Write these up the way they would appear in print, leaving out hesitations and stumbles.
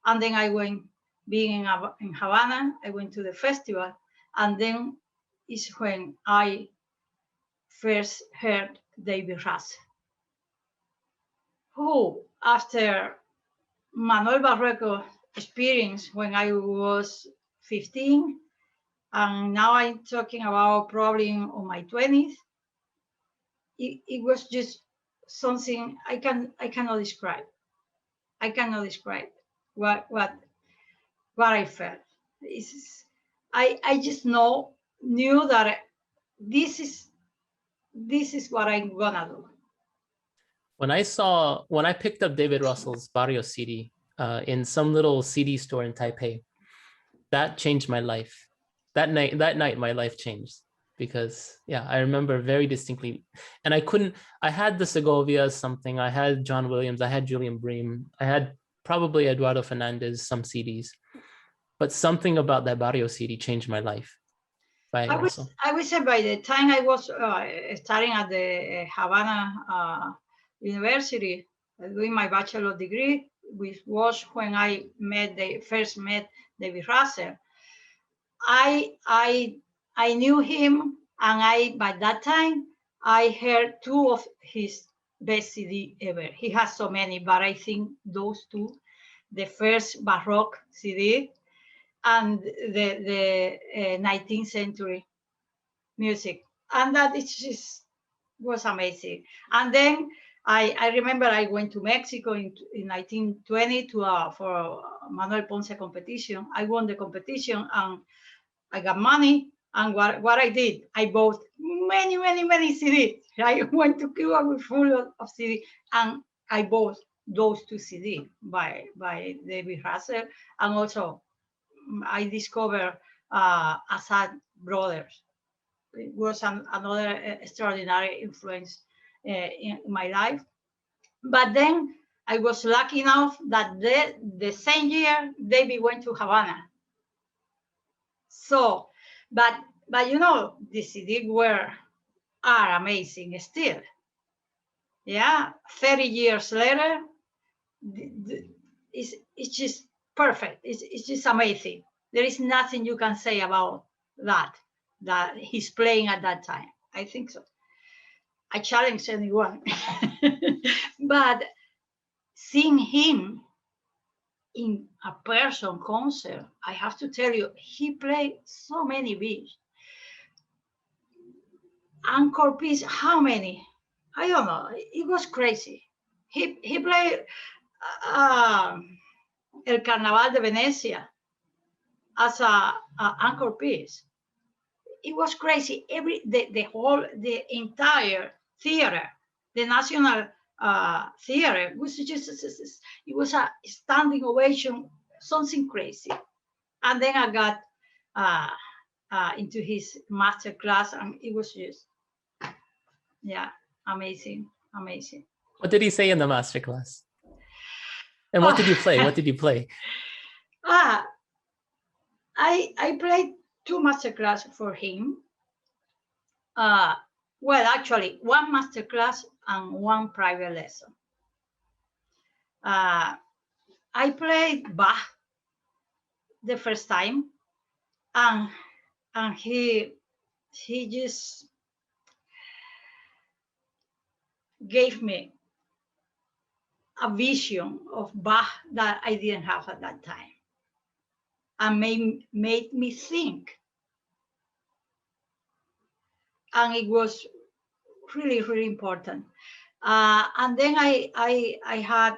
And then I went, being in Havana, I went to the festival. And then is when I first heard David Russell, who, after Manuel Barreto experience when I was 15, and now I'm talking about probably on my 20s, it was just something I cannot describe. I cannot describe what I felt. I just knew that this is what I'm gonna do. When I picked up David Russell's Barrio CD in some little CD store in Taipei, that changed my life. That night, my life changed, because yeah, I remember very distinctly. And I had the Segovia something, I had John Williams, I had Julian Bream, I had probably Eduardo Fernandez, some CDs, but something about that Barrio CD changed my life. I would say by the time I was studying at the Havana University, doing my bachelor degree, which was when I first met David Russell. I knew him, and by that time I heard two of his best CD ever. He has so many, but I think those two, the first Baroque CD and the 19th century music, and that it just was amazing. And then I remember I went to Mexico in 1920 for a Manuel Ponce competition. I won the competition and I got money. And what I did, I bought many CDs. I went to Cuba with full of CDs, and I bought those two CDs by David Russell, and also I discovered S.A.R brothers. It was another extraordinary influence in my life. But then I was lucky enough that the same year David went to Havana. So, but you know, the CD are amazing still. Yeah, 30 years later, it's just perfect. It's just amazing. There is nothing you can say about that he's playing at that time. I think so. I challenge anyone. But seeing him in a person concert, I have to tell you, he played so many beats. Encore piece, how many? I don't know. It was crazy. He played El Carnaval de Venecia as a encore piece. It was crazy. The entire theater, the National Theater, was just, it was a standing ovation, something crazy. And then I got into his master class, and it was just, yeah, amazing. What did he say in the master class? And what did you play? What did you play? I played 2 masterclass for him. Well, actually, 1 masterclass and 1 private lesson. I played Bach the first time, and he just gave me a vision of Bach that I didn't have at that time, and made me think. And it was really, really important. And then I had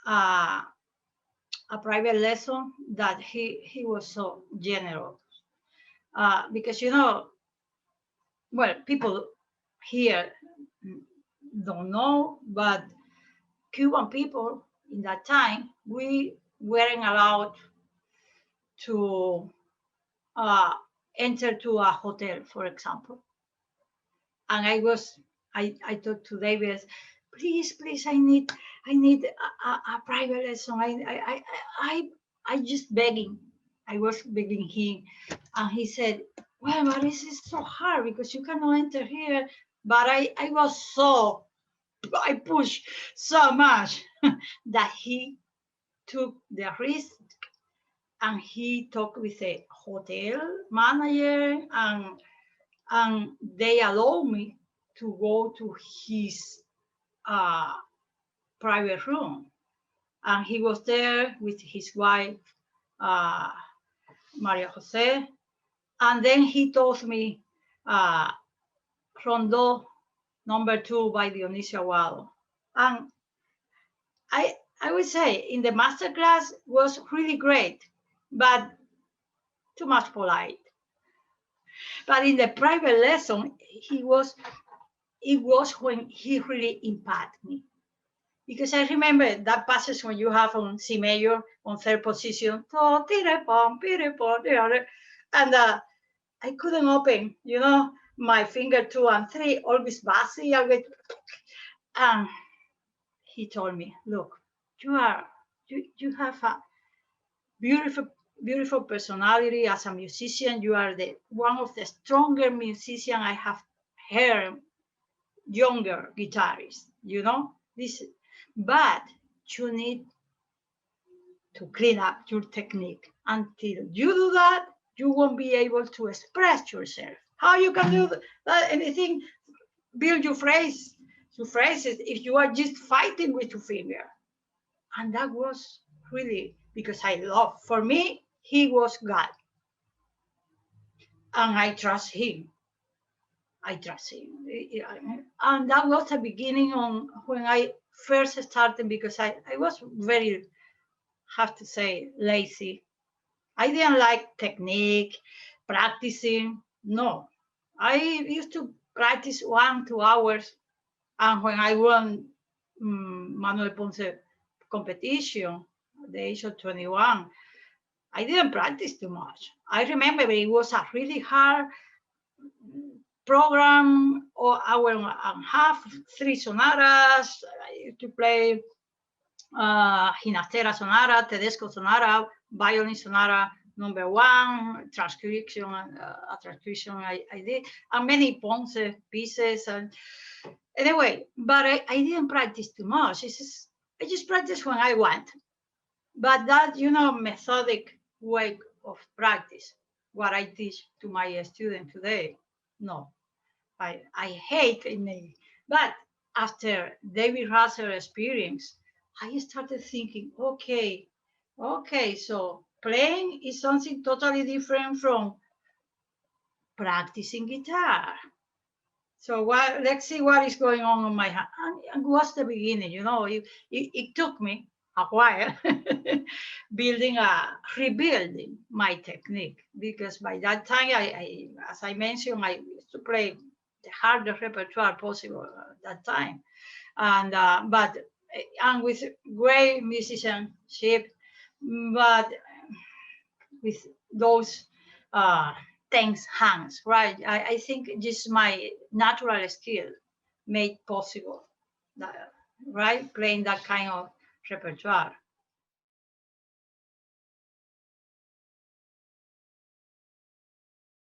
a private lesson that he was so generous, because, you know, well, people here don't know, but Cuban people in that time, we weren't allowed to enter to a hotel, for example. And I talked to David, please, I need a private lesson. I just begging. I was begging him, and he said, well, but this is so hard because you cannot enter here. But I pushed so much that he took the risk, and he talked with a hotel manager, and they allowed me to go to his private room. And he was there with his wife, Maria Jose. And then he taught me Rondo number 2 by Dionisio Aguado. And I would say in the masterclass was really great, but too much polite. But in the private lesson, it was when he really impacted me. Because I remember that passage when you have on C major on 3rd position, and I couldn't open, my finger 2 and 3, always busy. And he told me, look, you have a beautiful personality as a musician. You are one of the stronger musicians I have heard, younger guitarists, but you need to clean up your technique. Until you do that, you won't be able to express yourself. How you can do that? Anything, build your phrases if you are just fighting with your finger. And that was really because for me, he was God. And I trust him. And that was the beginning on when I first started, because I was very, have to say, lazy. I didn't like technique, practicing. No, I used to practice 1-2 hours. And when I won Manuel Ponce competition at the age of 21, I didn't practice too much. I remember it was a really hard program, or hour and a half, 3 sonatas. I used to play Ginastera Sonata, Tedesco Sonata, Violin Sonata number 1, transcription I did, and many Ponce pieces. And anyway, but I didn't practice too much. I just practice when I want. But that, methodic way of practice, what I teach to my students today, no. I hate it. But after David Russell experience, I started thinking, okay, so playing is something totally different from practicing guitar. So let's see what is going on in my hand. And what's the beginning? It took me a while rebuilding my technique, because by that time, I as I mentioned, I used to play the hardest repertoire possible at that time, and with great musicianship, but with those tense hands, right? I think just my natural skill made possible that, right? Playing that kind of repertoire.